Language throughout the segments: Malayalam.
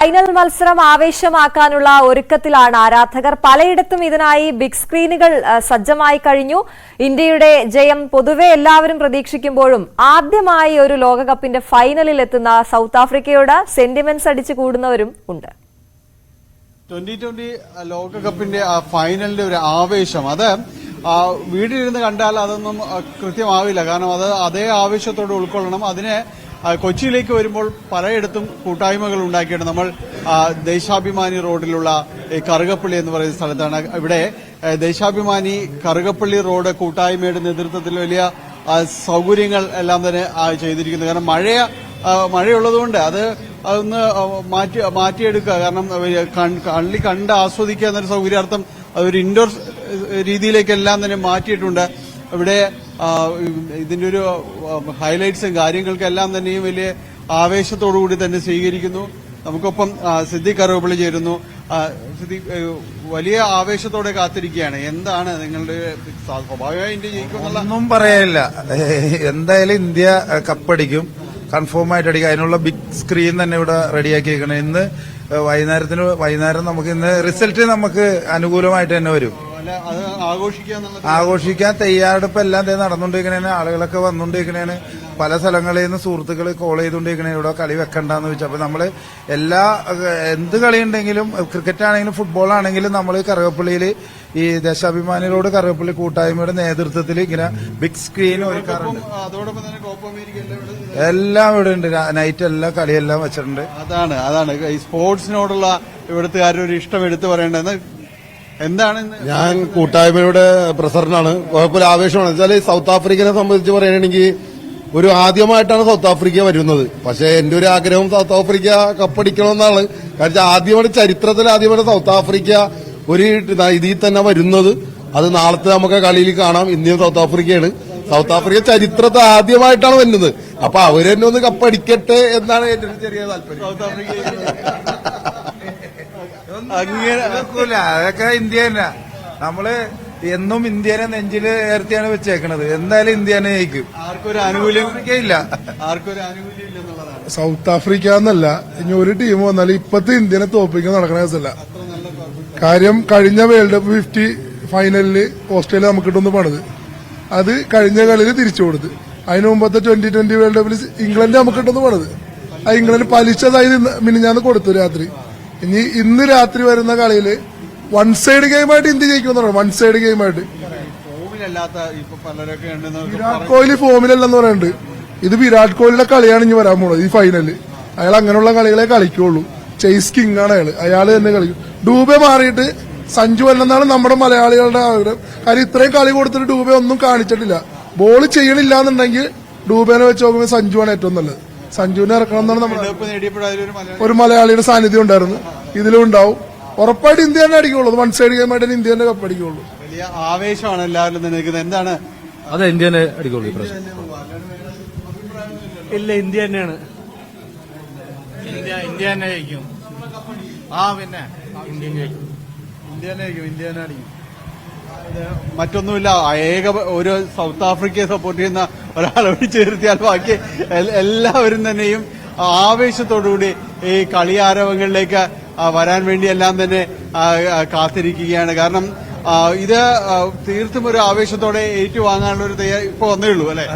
ഫൈനൽ മത്സരം ആവേശമാക്കാനുള്ള ഒരുക്കത്തിലാണ് ആരാധകർ. പലയിടത്തും ഇതിനായി ബിഗ് സ്ക്രീനുകൾ സജ്ജമായി കഴിഞ്ഞു. ഇന്ത്യയുടെ ജയം പൊതുവെ എല്ലാവരും പ്രതീക്ഷിക്കുമ്പോഴും ആദ്യമായി ഒരു ലോകകപ്പിന്റെ ഫൈനലിൽ എത്തുന്ന സൗത്ത് ആഫ്രിക്കയോട് സെന്റിമെന്റ്സ് അടിച്ചു കൂടുന്നവരും ഉണ്ട്. 2020 ലോകകപ്പിന്റെ ഫൈനലിന്റെ ഒരു ആവേശം അത് വീട്ടിലിരുന്ന് കണ്ടാൽ അതൊന്നും കൃത്യമാവില്ല. കാരണം അത് അതേ ആവേശത്തോടെ ഉൾക്കൊള്ളണം. അതിനെ കൊച്ചിയിലേക്ക് വരുമ്പോൾ പലയിടത്തും കൂട്ടായ്മകൾ ഉണ്ടാക്കിയിട്ട് നമ്മൾ ദേശാഭിമാനി റോഡിലുള്ള കറുകപ്പള്ളി എന്ന് പറയുന്ന സ്ഥലത്താണ്. ഇവിടെ ദേശാഭിമാനി കറുകപ്പള്ളി റോഡ് കൂട്ടായ്മയുടെ നേതൃത്വത്തിൽ വലിയ സൗകര്യങ്ങൾ എല്ലാം തന്നെ ചെയ്തിരിക്കുന്നു. കാരണം മഴയുള്ളതുകൊണ്ട് അതൊന്ന് മാറ്റിയെടുക്കുക. കാരണം കള്ളി കണ്ട് ആസ്വദിക്കുക എന്നൊരു സൗകര്യാർത്ഥം അതൊരു ഇൻഡോർ രീതിയിലേക്കെല്ലാം തന്നെ മാറ്റിയിട്ടുണ്ട്. ഇവിടെ ഇതിന്റെ ഒരു ഹൈലൈറ്റ്സും കാര്യങ്ങൾക്കെല്ലാം തന്നെയും വലിയ ആവേശത്തോടുകൂടി തന്നെ സ്വീകരിക്കുന്നു. നമുക്കൊപ്പം സിദ്ദീഖ് കറുകപ്പള്ളി ചേരുന്നു. സിദ്ദീഖ്, വലിയ ആവേശത്തോടെ കാത്തിരിക്കുകയാണ്. എന്താണ് നിങ്ങളുടെ സ്വാഭാവികമായി ഇന്ത്യ ജയിക്കുമെന്നുള്ള ഒന്നും പറയാനില്ല. എന്തായാലും ഇന്ത്യ കൺഫേം ആയിട്ട് അടിക്കും. അതിനുള്ള ബിഗ് സ്ക്രീൻ തന്നെ ഇവിടെ റെഡിയാക്കിയിരിക്കണം. ഇന്ന് വൈകുന്നേരം നമുക്ക് ഇന്ന് റിസൾട്ട് നമുക്ക് അനുകൂലമായിട്ട് തന്നെ വരും. ആഘോഷിക്കാൻ തയ്യാറെടുപ്പ് എല്ലാം നടന്നുകൊണ്ടിരിക്കണേന്. ആളുകളൊക്കെ വന്നുകൊണ്ടിരിക്കണേന്. പല സ്ഥലങ്ങളിൽ നിന്ന് സുഹൃത്തുക്കൾ കോൾ ചെയ്തുകൊണ്ടിരിക്കണേ ഇവിടെ കളി വെക്കണ്ടെന്ന് വെച്ചാൽ. അപ്പൊ നമ്മള് എന്ത് കളി ഉണ്ടെങ്കിലും ക്രിക്കറ്റ് ആണെങ്കിലും ഫുട്ബോൾ ആണെങ്കിലും നമ്മൾ കറുകപ്പള്ളിയിൽ ഈ ദേശാഭിമാനി റോഡ് കറുകപ്പള്ളി കൂട്ടായ്മയുടെ നേതൃത്വത്തിൽ ഇങ്ങനെ ബിഗ് സ്ക്രീൻ ഒരുക്കാറുണ്ട്. എല്ലാം ഇവിടെ ഉണ്ട്. നൈറ്റ് എല്ലാം കളിയെല്ലാം വെച്ചിട്ടുണ്ട്. അതാണ് ഈ സ്പോർട്സിനോടുള്ള ഇവിടുത്തുകാരുടെ ഒരു ഇഷ്ടം എടുത്തു പറയേണ്ടത്. എന്താണ്? ഞാൻ കൂട്ടായ്മയുടെ പ്രസിഡന്റാണ്. കുഴപ്പമില്ല, ആവേശമാണ്. വെച്ചാൽ സൗത്ത് ആഫ്രിക്കനെ സംബന്ധിച്ച് പറയുകയാണെങ്കിൽ ഒരു ആദ്യമായിട്ടാണ് സൗത്ത് ആഫ്രിക്ക വരുന്നത്. പക്ഷെ എന്റെ ഒരു ആഗ്രഹം സൗത്ത് ആഫ്രിക്ക കപ്പടിക്കണമെന്നാണ്. കാരണം ചരിത്രത്തിൽ ആദ്യമായിട്ട് സൗത്ത് ആഫ്രിക്ക ഒരു ഇതിൽ തന്നെ വരുന്നത്. അത് നാളത്തെ നമുക്ക് കളിയിൽ കാണാം. ഇന്ത്യയും സൗത്ത് ആഫ്രിക്കയാണ്. സൗത്ത് ആഫ്രിക്ക ചരിത്രത്തിൽ ആദ്യമായിട്ടാണ് വരുന്നത്. അപ്പൊ അവരെന്നെ ഒന്ന് കപ്പടിക്കട്ടെ എന്നാണ് എന്റെ ഒരു ചെറിയ താല്പര്യം. സൗത്ത് ആഫ്രിക്ക അതൊക്കെ ഇന്ത്യ തന്നെ. നമ്മള് എന്നും ഇന്ത്യനെ നെഞ്ചില് ഉയർത്തിയാണ് വെച്ചേക്കണത്. എന്തായാലും ഇന്ത്യനെ ജയിക്കും. ആർക്കൊരു ആനുകൂല്യം ഇല്ല. സൗത്ത് ആഫ്രിക്ക എന്നല്ല, ഇനി ഒരു ടീം വന്നാലും ഇപ്പത്തെ ഇന്ത്യനെ തോപ്പിക്കാൻ നടക്കണ കേസല്ല. കാര്യം കഴിഞ്ഞ വേൾഡ് കപ്പ് 50 ഫൈനലില് ഓസ്ട്രേലിയ നമുക്കിട്ടൊന്ന് പണിത്. അത് കഴിഞ്ഞ കളിയിൽ തിരിച്ചു കൊടുത്ത്. അതിനു മുമ്പത്തെ 2020 വേൾഡ് കപ്പിൽ ഇംഗ്ലണ്ട് നമുക്കിട്ടൊന്ന് പണിത്. ആ ഇംഗ്ലണ്ട് പലിശതായി മിനിഞ്ഞാന്ന് കൊടുത്തു രാത്രി. ഇനി ഇന്ന് രാത്രി വരുന്ന കളിയില് വൺ സൈഡ് ഗെയിമായിട്ട് ഇന്ത്യ ജയിക്കുമെന്നാണ്. വൺ സൈഡ് ഗെയിമായിട്ട്. വിരാട് കോഹ്ലി ഫോമിലല്ലെന്ന് പറയുന്നുണ്ട്. ഇത് വിരാട് കോഹ്ലിയുടെ കളിയാണ് ഇനി വരാൻ പോകുന്നത്. ഈ ഫൈനല് അയാൾ അങ്ങനെയുള്ള കളികളെ കളിക്കുള്ളൂ. ചേസ് കിങ് ആണ് അയാൾ തന്നെ കളിക്കും. ഡൂബെ മാറിയിട്ട് സഞ്ജു അല്ലെന്നാണ് നമ്മുടെ മലയാളികളുടെ ആഗ്രഹം. കാര്യം ഇത്രയും കളി കൊടുത്തിട്ട് ഡൂബെ ഒന്നും കാണിച്ചിട്ടില്ല. ബോൾ ചെയ്യണില്ല എന്നുണ്ടെങ്കിൽ ഡൂബേനെ വെച്ച് നോക്കുമ്പോൾ സഞ്ജുവാണ് ഏറ്റവും നല്ലത്. സഞ്ജുവിനെ ഇറക്കണം എന്നാണ് നമ്മുടെ ഒരു മലയാളിയുടെ സാന്നിധ്യം ഉണ്ടായിരുന്നു. ഇതിലും ഉണ്ടാവും. ഉറപ്പായിട്ട് ഇന്ത്യ തന്നെ അടിക്കുള്ളൂ. വൺ സൈഡ് ഗെയിമായിട്ട് ഇന്ത്യ തന്നെ കപ്പടിക്കുള്ളൂ. വലിയ ആവേശമാണ് എല്ലാവരും നിൽക്കുന്നത്. എന്താണ്? അതെ, ഇന്ത്യ തന്നെ അടിക്കുള്ളൂ. ഇല്ല, ഇന്ത്യ തന്നെയാണ്. ഇന്ത്യ തന്നെ ജയിക്കും. പിന്നെ ഇന്ത്യ തന്നെ അടിക്കും. മറ്റൊന്നുമില്ല, ഒരു സൗത്ത് ആഫ്രിക്കയെ സപ്പോർട്ട് ചെയ്യുന്ന ഒരാളെ ചേർത്തിയാൽ ബാക്കി എല്ലാവരും തന്നെയും ആവേശത്തോടുകൂടി ഈ കളിയാരവങ്ങളിലേക്ക് വരാൻ വേണ്ടി എല്ലാം തന്നെ കാത്തിരിക്കുകയാണ്. കാരണം ഇത് തീർത്തും ഒരു ആവേശത്തോടെ ഏറ്റുവാങ്ങാനുള്ള ഒരു ഇപ്പൊ വന്നേ ഉള്ളൂ അല്ലെ?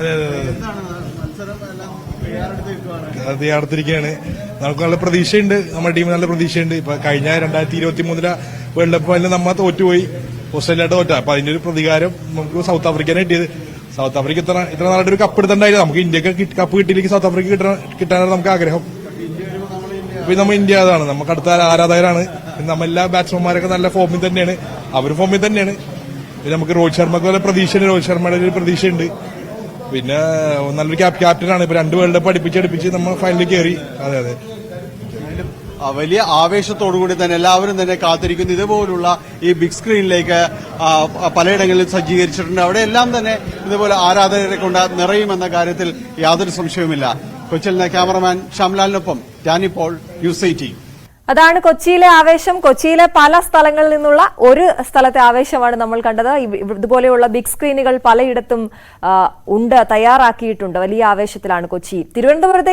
തയ്യാറെടുത്തിരിക്കുകയാണ്. നമുക്ക് നല്ല പ്രതീക്ഷയുണ്ട്. നമ്മുടെ ടീം നല്ല പ്രതീക്ഷയുണ്ട്. ഇപ്പൊ കഴിഞ്ഞ 2023 വേൾഡ് കപ്പ് ഫൈനലിൽ നമ്മ തോറ്റുപോയി, ഓസ്ട്രേലിയയുടെ തോറ്റ. അപ്പൊ അതിന്റെ ഒരു പ്രതികാരം നമുക്ക് സൗത്ത് ആഫ്രിക്കനെ കിട്ടിയത്. സൗത്ത് ആഫ്രിക്ക ഇത്ര നാളായിട്ട് ഒരു കപ്പ് എടുത്തിട്ടുണ്ടായില്ല. നമുക്ക് ഇന്ത്യക്ക് കപ്പ് കിട്ടിയില്ലെങ്കിൽ സൗത്ത് ആഫ്രിക്ക കിട്ടാനാണ് നമുക്ക് ആഗ്രഹം. ഇപ്പൊ നമ്മൾ ഇന്ത്യ അതാണ് നമുക്ക് അടുത്ത ആരാധകരാണ്. നമ്മളെല്ലാ ബാറ്റ്സ്മാൻമാരൊക്കെ നല്ല ഫോമിൽ തന്നെയാണ്. അവർ ഫോമിൽ തന്നെയാണ്. പിന്നെ നമുക്ക് രോഹിത് ശർമ്മക്ക് നല്ല പ്രതീക്ഷയുണ്ട്. രോഹിത് ശർമ്മയുടെ ഒരു പ്രതീക്ഷയുണ്ട്. പിന്നെ നല്ലൊരു ക്യാപ്റ്റനാണ്. ഇപ്പൊ 2 വേൾഡ് കപ്പ് അടുപ്പിച്ച് നമ്മൾ ഫൈനലിൽ കയറി. അതെ. വലിയ ആവേശത്തോടുകൂടി തന്നെ എല്ലാവരും തന്നെ കാത്തിരിക്കുന്നു. ഇതുപോലുള്ള ഈ ബിഗ് സ്ക്രീനിലേക്ക് പലയിടങ്ങളിൽ സജ്ജീകരിച്ചിട്ടുണ്ട്. അവിടെ എല്ലാം തന്നെ ഇതുപോലെ ആരാധകരെ കൊണ്ട് നിറയുമെന്ന കാര്യത്തിൽ യാതൊരു സംശയവുമില്ല. കൊച്ചിയിൽ നിന്ന് ക്യാമറമാൻ ശ്യാംലാലിനൊപ്പം ഡാനി പോൾ, ന്യൂസ് 18. അതാണ് കൊച്ചിയിലെ ആവേശം. കൊച്ചിയിലെ പല സ്ഥലങ്ങളിൽ നിന്നുള്ള ഒരു സ്ഥലത്തെ ആവേശമാണ് നമ്മൾ കണ്ടത്. ഇതുപോലെയുള്ള ബിഗ് സ്ക്രീനുകൾ പലയിടത്തും ഉണ്ട്, തയ്യാറാക്കിയിട്ടുണ്ട്. വലിയ ആവേശത്തിലാണ് കൊച്ചി. തിരുവനന്തപുരത്തേക്ക്